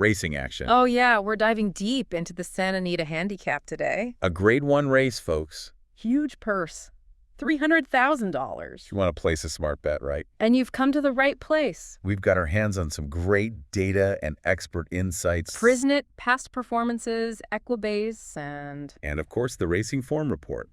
racing action. Oh yeah, we're diving deep into the Santa Anita Handicap today. A Grade 1 race, folks. Huge purse. $300,000. You want to place a smart bet, right? And you've come to the right place. We've got our hands on some great data and expert insights. Prisnet, past performances, Equibase, and of course, the Racing Form Report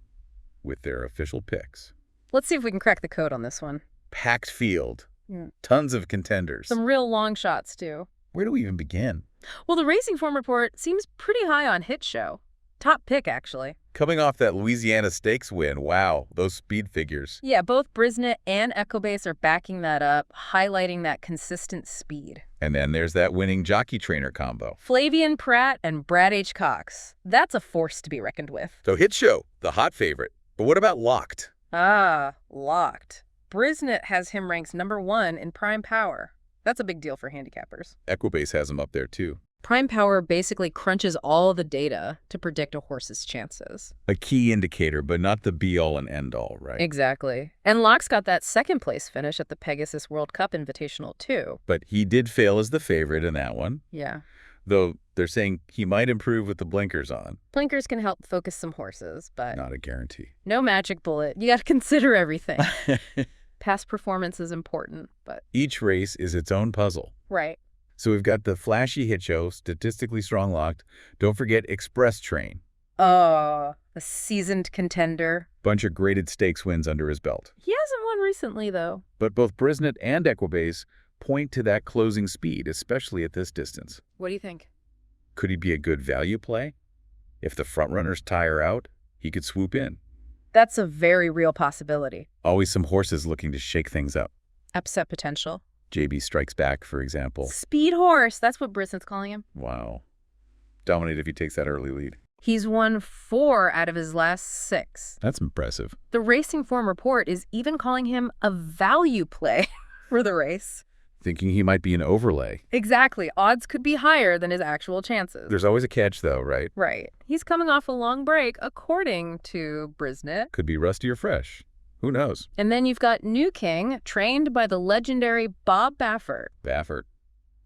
with their official picks. let's see if we can crack the code on this one. Packed field. Yeah. Tons of contenders. Some real long shots, too. Where do we even begin? Well, the Racing Form Report seems pretty high on Hit Show. Top pick, actually. Coming off that Louisiana Stakes win, wow, those speed figures. Yeah, both Prisnet and Equibase are backing that up, highlighting that consistent speed. And then there's that winning jockey-trainer combo. Flavien Prat and Brad H. Cox. That's a force to be reckoned with. So Hit Show, the hot favorite. But what about Locked? Ah, Locked. Prisnet has him ranked #1 in Prime Power. That's a big deal for handicappers. Equibase has him up there too. Prime Power basically crunches all the data to predict a horse's chances. A key indicator, but not the be-all and end-all, right? Exactly. And Locke's got that second-place finish at the Pegasus World Cup Invitational, too. But he did fail as the favorite in that one. Yeah. Though they're saying he might improve with the blinkers on. Blinkers can help focus some horses, but Not a guarantee. no magic bullet. You got to consider everything. Past performance is important, but... Each race is its own puzzle. Right. So we've got the flashy Hit Show, statistically strong Locked. Don't forget Express Train. Oh, a seasoned contender. Bunch of graded stakes wins under his belt. He hasn't won recently, though. But both Prisnet and Equibase point to that closing speed, especially at this distance. What do you think? Could he be a good value play? If the frontrunners tire out, he could swoop in. That's a very real possibility. Always some horses looking to shake things up. Upset potential. JB Strikes Back, for example. Speed horse. That's what Brisnett's calling him. Wow. Dominate if he takes that early lead. He's won 4 out of his last 6. That's impressive. The Racing Form Report is even calling him a value play for the race. Thinking he might be an overlay. Exactly. Odds could be higher than his actual chances. There's always a catch, though, right? Right. He's coming off a long break, according to Brisnet. Could be rusty or fresh. Who knows? And then you've got New King, trained by the legendary Bob Baffert. Baffert.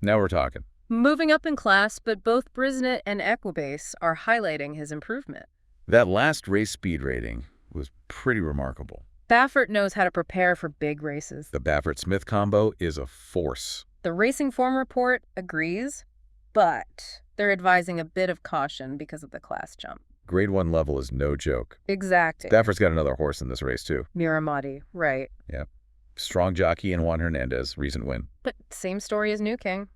Now we're talking. Moving up in class, but both Prisnet and Equibase are highlighting his improvement. That last race speed rating was pretty remarkable. Baffert knows how to prepare for big races. The Baffert-Smith combo is a force. The Racing Form Report agrees, but they're advising a bit of caution because of the class jump. Grade 1 level is no joke. Exactly. Baffert's got another horse in this race, too. Mirahmadi, right. Yeah. Strong jockey and Juan Hernandez, recent win. But same story as New King.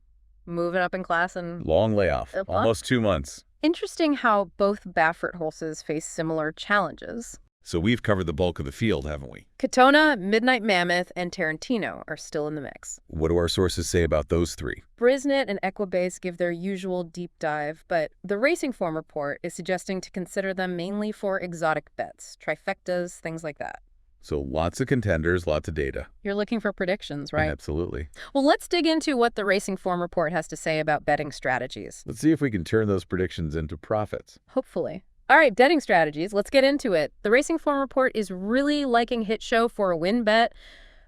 Moving up in class and... Long layoff. Almost 2 months. Interesting how both Baffert horses face similar challenges. So we've covered the bulk of the field, haven't we? Katona, Midnight Mammoth, and Tarantino are still in the mix. What do our sources say about those 3? Brisnet and Equibase give their usual deep dive, but the Racing Form Report is suggesting to consider them mainly for exotic bets, trifectas, things like that. So lots of contenders, lots of data. You're looking for predictions, right? Absolutely. Well, let's dig into what the Racing Form Report has to say about betting strategies. Let's see if we can turn those predictions into profits. Hopefully. All right, betting strategies. Let's get into it. The Racing Form Report is really liking Hit Show for a win bet,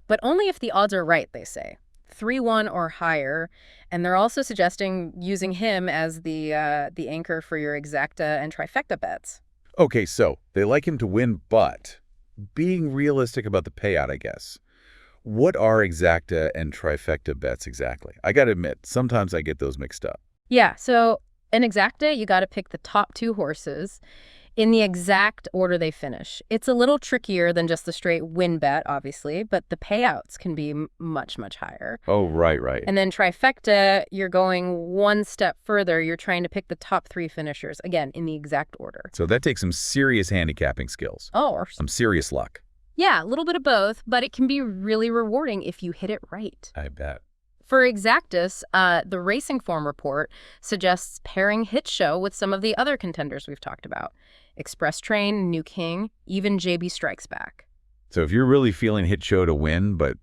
but only if the odds are right, they say. 3-1 or higher. And they're also suggesting using him as the anchor for your exacta and trifecta bets. Okay, so they like him to win, but being realistic about the payout, I guess. What are exacta and trifecta bets exactly? I got to admit, sometimes I get those mixed up. Yeah, so in exacta, you got to pick the top 2 horses in the exact order they finish. It's a little trickier than just the straight win bet, obviously, but the payouts can be much, much higher. Oh, right. And then trifecta, you're going one step further. You're trying to pick the top 3 finishers, again, in the exact order. So that takes some serious handicapping skills. Oh, or some serious luck. Yeah, a little bit of both, but it can be really rewarding if you hit it right. I bet. For exactus, the Racing Form Report suggests pairing Hit Show with some of the other contenders we've talked about. Express Train, New King, even JB Strikes Back. So if you're really feeling Hit Show to win, but,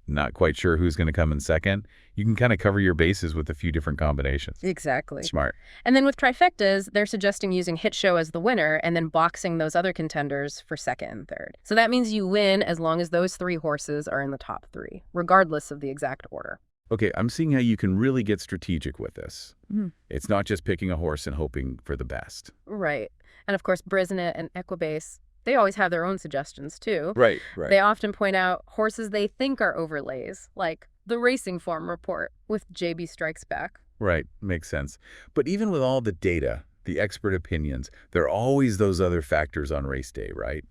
not quite sure who's going to come in second, you can kind of cover your bases with a few different combinations. Exactly. Smart. And then with trifectas, they're suggesting using Hit Show as the winner and then boxing those other contenders for second and third. So that means you win as long as those 3 horses are in the top 3, regardless of the exact order. Okay, I'm seeing how you can really get strategic with this. Mm. It's not just picking a horse and hoping for the best. Right. And of course, Brisnet and Equibase, they always have their own suggestions too. Right. They often point out horses they think are overlays, like the Racing Form report with JB Strikes Back. Right, makes sense. But even with all the data, the expert opinions, there are always those other factors on race day, right?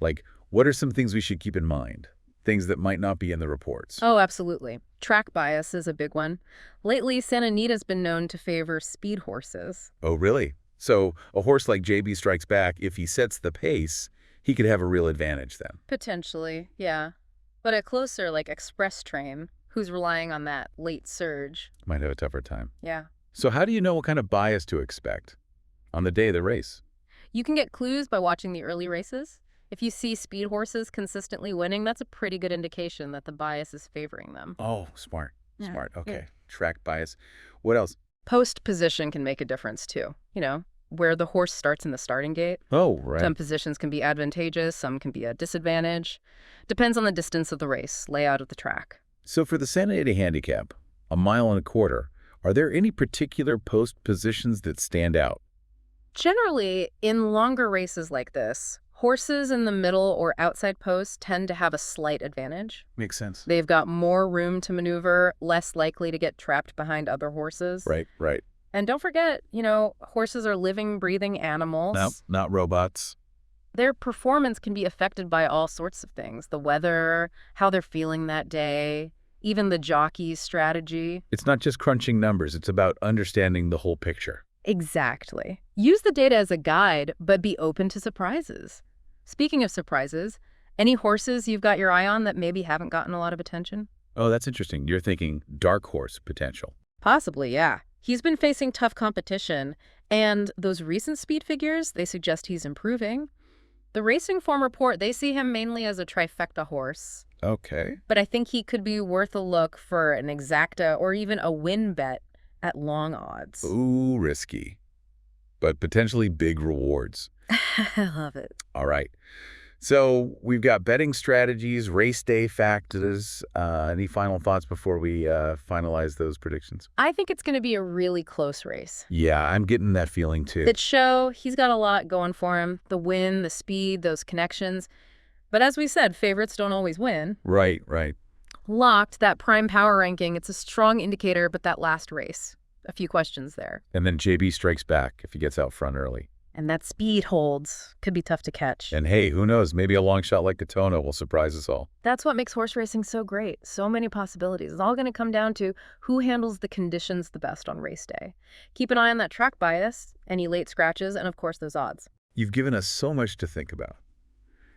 Like, what are some things we should keep in mind? Things that might not be in the reports. Oh, absolutely. Track bias is a big one. Lately, Santa Anita's been known to favor speed horses. Oh, really? So a horse like JB Strikes Back, if he sets the pace, he could have a real advantage then. Potentially, yeah. But a closer, like Express Train, who's relying on that late surge. Might have a tougher time. Yeah. So how do you know what kind of bias to expect on the day of the race? You can get clues by watching the early races. If you see speed horses consistently winning, that's a pretty good indication that the bias is favoring them. Oh, smart. Yeah. Smart. Okay. Yeah. Track bias. What else? Post position can make a difference too. Where the horse starts in the starting gate. Oh, right. Some positions can be advantageous, some can be a disadvantage. Depends on the distance of the race, layout of the track. So for the Santa Anita Handicap, 1.25 miles, are there any particular post positions that stand out? Generally, in longer races like this, horses in the middle or outside post tend to have a slight advantage. Makes sense. They've got more room to maneuver, less likely to get trapped behind other horses. Right. And don't forget, horses are living, breathing animals. No, not robots. Their performance can be affected by all sorts of things. The weather, how they're feeling that day, even the jockey's strategy. It's not just crunching numbers. It's about understanding the whole picture. Exactly. Use the data as a guide, but be open to surprises. Speaking of surprises, any horses you've got your eye on that maybe haven't gotten a lot of attention? Oh, that's interesting. You're thinking dark horse potential. Possibly, yeah. He's been facing tough competition, and those recent speed figures, they suggest he's improving. The Racing Form report, they see him mainly as a trifecta horse. Okay. But I think he could be worth a look for an exacta or even a win bet at long odds. Ooh, risky. But potentially big rewards. I love it. All right. So we've got betting strategies, race day factors. Any final thoughts before we finalize those predictions? I think it's going to be a really close race. Yeah, I'm getting that feeling too. That show, he's got a lot going for him. The win, the speed, those connections. But as we said, favorites don't always win. Right. Locked, that prime power ranking, it's a strong indicator, but that last race, a few questions there. And then JB Strikes Back if he gets out front early. And that speed holds. Could be tough to catch. And hey, who knows? Maybe a long shot like Katona will surprise us all. That's what makes horse racing so great. So many possibilities. It's all going to come down to who handles the conditions the best on race day. Keep an eye on that track bias, any late scratches, and of course those odds. You've given us so much to think about.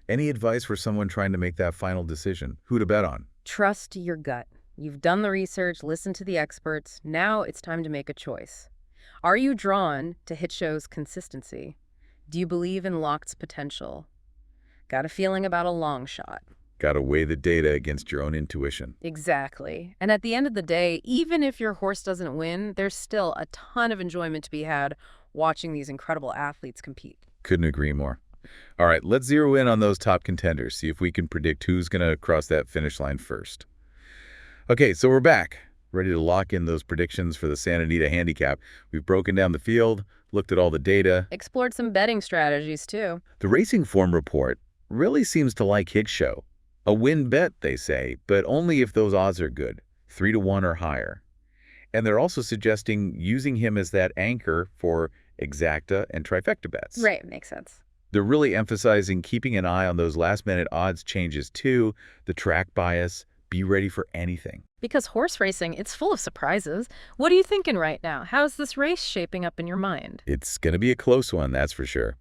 Any advice for someone trying to make that final decision? Who to bet on? Trust your gut. You've done the research, listened to the experts. Now it's time to make a choice. Are you drawn to Hit Show's consistency? Do you believe in Locked's potential? Got a feeling about a long shot? Got to weigh the data against your own intuition. Exactly. And at the end of the day, even if your horse doesn't win, there's still a ton of enjoyment to be had watching these incredible athletes compete. Couldn't agree more. All right, let's zero in on those top contenders, see if we can predict who's going to cross that finish line first. Okay, so we're back, ready to lock in those predictions for the Santa Anita Handicap. We've broken down the field, looked at all the data. Explored some betting strategies, too. The Racing Form report really seems to like Hit Show. A win bet, they say, but only if those odds are good, 3-1 or higher. And they're also suggesting using him as that anchor for exacta and trifecta bets. Right, makes sense. They're really emphasizing keeping an eye on those last-minute odds changes too, the track bias, be ready for anything. Because horse racing, it's full of surprises. What are you thinking right now? How's this race shaping up in your mind? It's going to be a close one, that's for sure.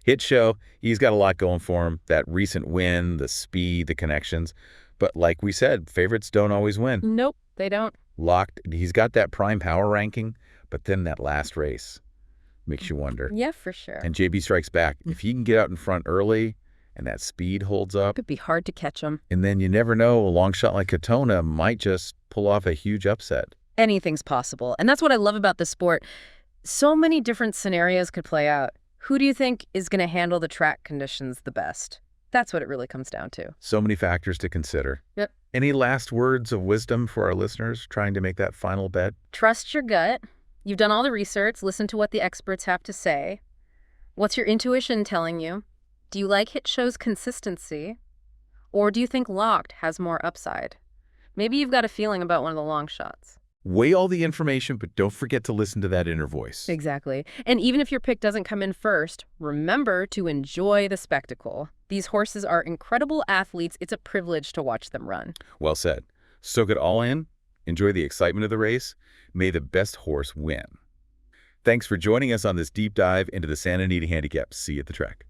Hit Show, he's got a lot going for him. That recent win, the speed, the connections. But like we said, favorites don't always win. Nope, they don't. Locked, he's got that prime power ranking, but then that last race makes you wonder. Yeah, for sure. And JB Strikes Back, if he can get out in front early and that speed holds up. It could be hard to catch him. And then you never know, a long shot like Katona might just pull off a huge upset. Anything's possible. And that's what I love about this sport. So many different scenarios could play out. Who do you think is going to handle the track conditions the best? That's what it really comes down to. So many factors to consider. Yep. Any last words of wisdom for our listeners trying to make that final bet? Trust your gut. You've done all the research. Listen to what the experts have to say. What's your intuition telling you? Do you like hit show's consistency? Or do you think Locked has more upside? Maybe you've got a feeling about one of the long shots. Weigh all the information, but don't forget to listen to that inner voice. Exactly. And even if your pick doesn't come in first, remember to enjoy the spectacle. These horses are incredible athletes. It's a privilege to watch them run. Well said. Soak it all in. Enjoy the excitement of the race. May the best horse win. Thanks for joining us on this deep dive into the Santa Anita Handicap. See you at the track.